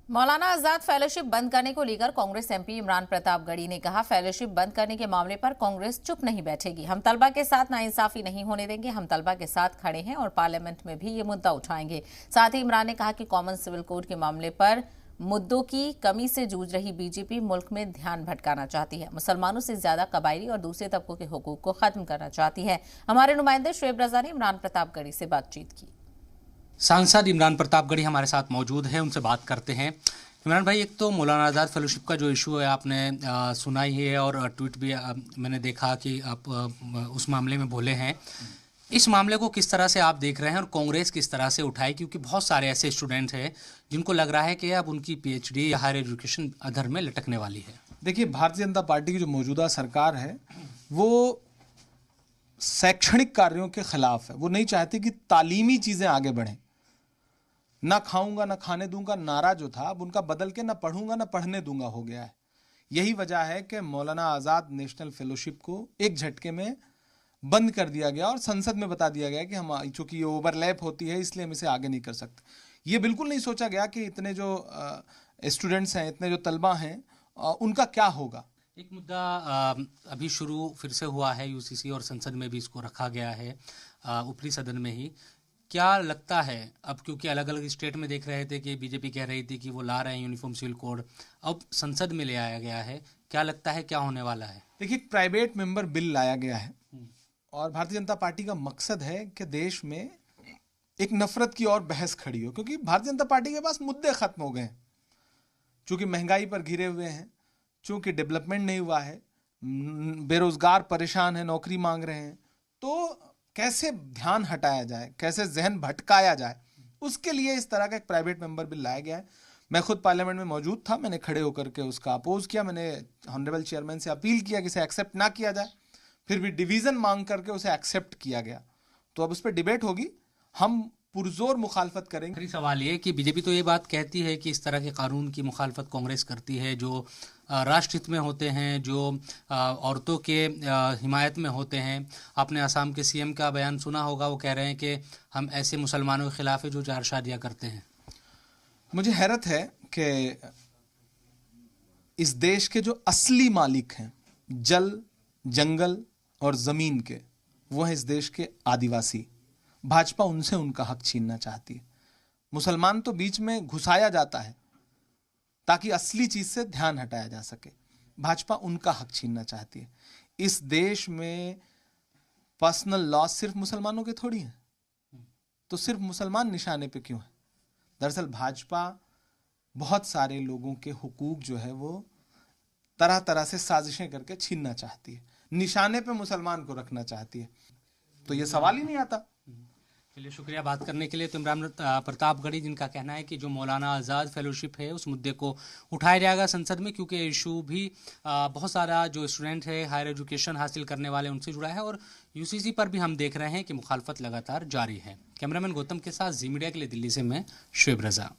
Maulana Azad fellowship बंद करने को लेकर कांग्रेस एमपी इमरान प्रतापगढ़ी ने कहा, फेलोशिप बंद करने के मामले पर कांग्रेस चुप नहीं बैठेगी। हम तलबा के साथ नाइंसाफी नहीं होने देंगे। हम तलबा के साथ खड़े हैं और पार्लियामेंट में भी ये मुद्दा उठाएंगे। साथ ही इमरान ने कहा कि कॉमन सिविल कोड के मामले पर मुद्दों की कमी से जूझ रही बीजेपी मुल्क में ध्यान भटकाना चाहती है। मुसलमानों से ज्यादा कबायली और दूसरे तबकों के हुकूक को खत्म करना चाहती है। हमारे नुमाइंदे शुएब रजा ने इमरान प्रतापगढ़ी से बातचीत की। सांसद इमरान प्रतापगढ़ी हमारे साथ मौजूद हैं, उनसे बात करते हैं। इमरान भाई, एक तो मौलाना आज़ाद फेलोशिप का जो इशू है आपने सुना ही है और ट्वीट भी मैंने देखा कि आप उस मामले में बोले हैं। इस मामले को किस तरह से आप देख रहे हैं और कांग्रेस किस तरह से उठाए, क्योंकि बहुत सारे ऐसे स्टूडेंट हैं जिनको लग रहा है कि अब उनकी पीएचडी या हायर एजुकेशन अधर में लटकने वाली है। देखिए, भारतीय जनता पार्टी की जो मौजूदा सरकार है वो शैक्षणिक कार्यों के खिलाफ है। वो नहीं चाहती कि तालीमी चीज़ें आगे बढ़ें। ना खाऊंगा ना खाने दूंगा नारा जो था, अब उनका बदल के ना पढ़ूंगा ना पढ़ने दूंगा हो गया है। यही वजह है कि मौलाना आज़ाद नेशनल फेलोशिप को एक झटके में बंद कर दिया गया और संसद में बता दिया गया कि हम, चूंकि ये ओवरलैप होती है इसलिए हम इसे आगे नहीं कर सकते। ये बिल्कुल नहीं सोचा गया कि इतने जो स्टूडेंट्स हैं, इतने जो तलबा हैं, उनका क्या होगा। एक मुद्दा अभी शुरू फिर से हुआ है यूसीसी और संसद में भी इसको रखा गया है, ऊपरी सदन में ही। क्या लगता है, अब क्योंकि अलग अलग स्टेट में देख रहे थे कि बीजेपी कह रही थी कि वो ला रहे हैं यूनिफॉर्म सिविल कोड, अब संसद में ले आया गया है, क्या लगता है क्या होने वाला है? देखिए, प्राइवेट मेंबर बिल लाया गया है और भारतीय जनता पार्टी का मकसद है कि देश में एक नफरत की और बहस खड़ी हो, क्योंकि भारतीय जनता पार्टी के पास मुद्दे खत्म हो गए। चूंकि महंगाई पर घिरे हुए हैं, चूंकि डेवलपमेंट नहीं हुआ है, बेरोजगार परेशान है, नौकरी मांग रहे हैं, तो कैसे ध्यान हटाया जाए, कैसे जहन भटकाया जाए, उसके लिए इस तरह का एक प्राइवेट मेंबर बिल लाया गया है। मैं खुद पार्लियामेंट में मौजूद था, मैंने खड़े होकर के उसका अपोज किया। मैंने ऑनरेबल चेयरमैन से अपील किया कि इसे एक्सेप्ट ना किया जाए, फिर भी डिवीजन मांग करके उसे एक्सेप्ट किया गया। तो अब उस पर डिबेट होगी, हम पुरजोर मुखालफत करेंगे। आखिरी सवाल ये कि बीजेपी तो ये बात कहती है कि इस तरह के कानून की मुखालफत कांग्रेस करती है जो राष्ट्रहित में होते हैं, जो औरतों के हिमायत में होते हैं। आपने असम के सीएम का बयान सुना होगा, वो कह रहे हैं कि हम ऐसे मुसलमानों के खिलाफ है जो 4 शादियां करते हैं। मुझे हैरत है कि इस देश के जो असली मालिक हैं जल, जंगल और जमीन के, वो है इस देश के आदिवासी। भाजपा उनसे उनका हक छीनना चाहती है। मुसलमान तो बीच में घुसाया जाता है ताकि असली चीज से ध्यान हटाया जा सके। भाजपा उनका हक छीनना चाहती है। इस देश में पर्सनल लॉ सिर्फ मुसलमानों के थोड़ी हैं, तो सिर्फ मुसलमान निशाने पे क्यों है? दरअसल भाजपा बहुत सारे लोगों के हुकूक जो है वो तरह तरह से साजिशें करके छीनना चाहती है, निशाने पे मुसलमान को रखना चाहती है। तो ये सवाल ही नहीं आता। चलिए, शुक्रिया बात करने के लिए। तो इमरान प्रतापगढ़ी, जिनका कहना है कि जो मौलाना आज़ाद फेलोशिप है उस मुद्दे को उठाया जाएगा संसद में, क्योंकि इशू भी बहुत सारा जो स्टूडेंट है हायर एजुकेशन हासिल करने वाले उनसे जुड़ा है और यूसीसी पर भी हम देख रहे हैं कि मुखालफत लगातार जारी है। कैमरामैन गौतम के साथ जी मीडिया के लिए दिल्ली से मैं शुएब रजा।